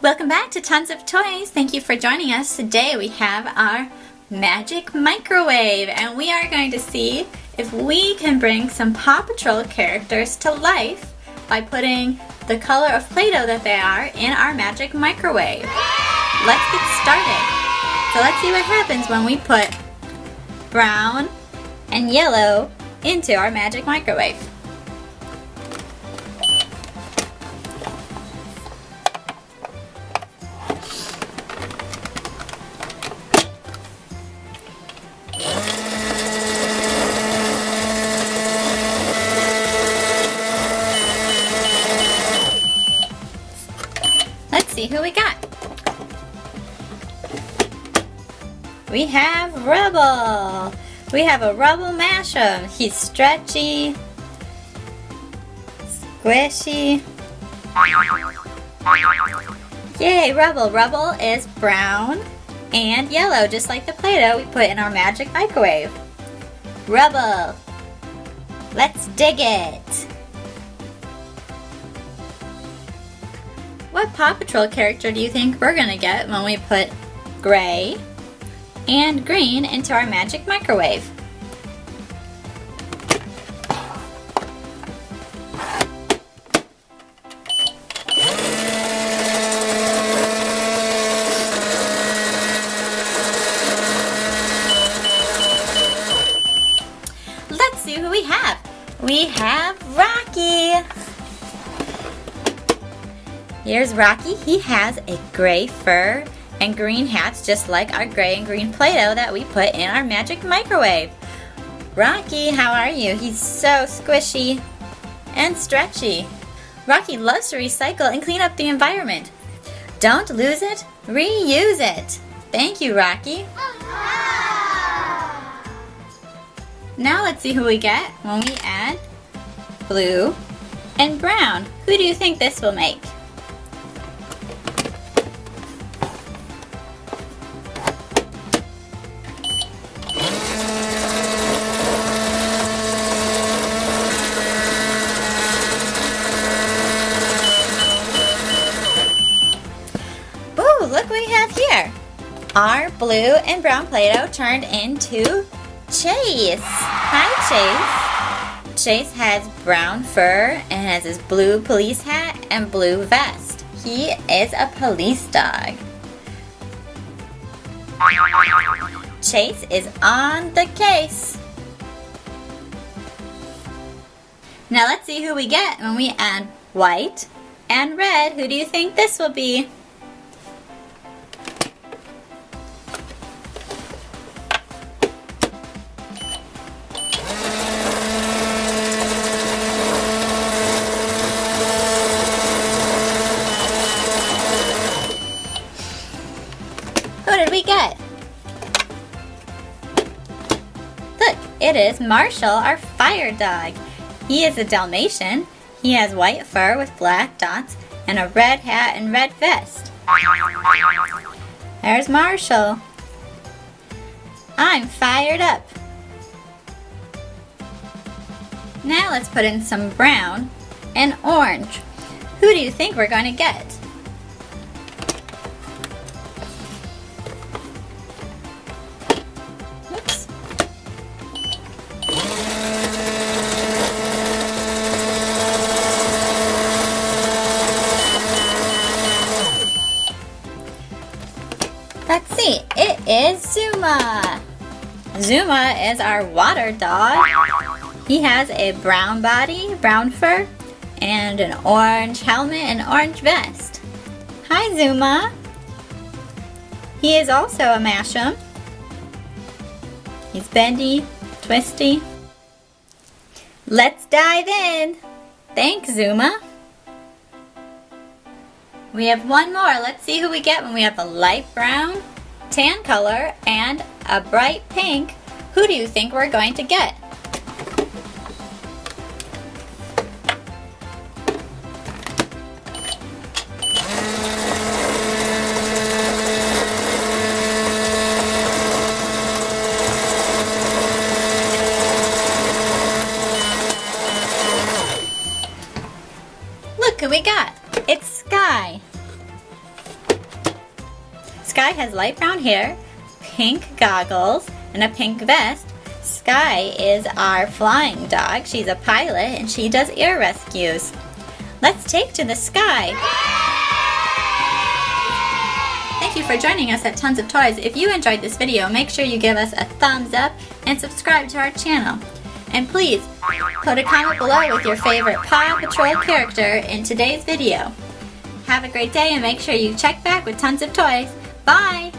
Welcome back to Tons of Toys. Thank you for joining us. Today we have our magic microwave and we are going to see if we can bring some Paw Patrol characters to life by putting the color of Play-Doh that they are in our magic microwave. Let's get started. So let's see what happens when we put brown and yellow into our magic microwave. Let's see who we got. We have Rubble. We have a Rubble mashup. He's stretchy, squishy. Yay, Rubble. Rubble is brown and yellow, just like the Play-Doh we put in our magic microwave. Rubble, let's dig it. What Paw Patrol character do you think we're gonna get when we put gray and green into our magic microwave? Let's see who we have. We have Rocky. Here's Rocky. He has a gray fur and green hats, just like our gray and green Play-Doh that we put in our magic microwave. Rocky, how are you? He's so squishy and stretchy. Rocky loves to recycle and clean up the environment. Don't lose it, reuse it. Thank you, Rocky. Now let's see who we get when we add blue and brown. Who do you think this will make? Look what we have here. Our blue and brown Play-Doh turned into Chase. Hi, Chase. Chase has brown fur and has his blue police hat and blue vest. He is a police dog. Chase is on the case. Now let's see who we get when we add white and red. Who do you think this will be? Who did we get? Look, it is Marshall, our fire dog. He is a Dalmatian. He has white fur with black dots and a red hat and red vest. There's Marshall. I'm fired up. Now let's put in some brown and orange. Who do you think we're going to get? Oops. Let's see, it is Zuma. Zuma is our water dog. He has a brown body, brown fur, and an orange helmet and orange vest. Hi, Zuma. He is also a mashup. He's bendy, twisty. Let's dive in. Thanks, Zuma. We have one more. Let's see who we get when we have a light brown, tan color, and a bright pink. Who do you think we're going to get? Look who we got. It's Sky. Sky has light brown hair, pink goggles, and a pink vest. Sky is our flying dog. She's a pilot and she does air rescues. Let's take to the sky. Thank you for joining us at Tons of Toys. If you enjoyed this video, make sure you give us a thumbs up and subscribe to our channel. And please, put a comment below with your favorite Paw Patrol character in today's video. Have a great day and make sure you check back with Tons of Toys. Bye!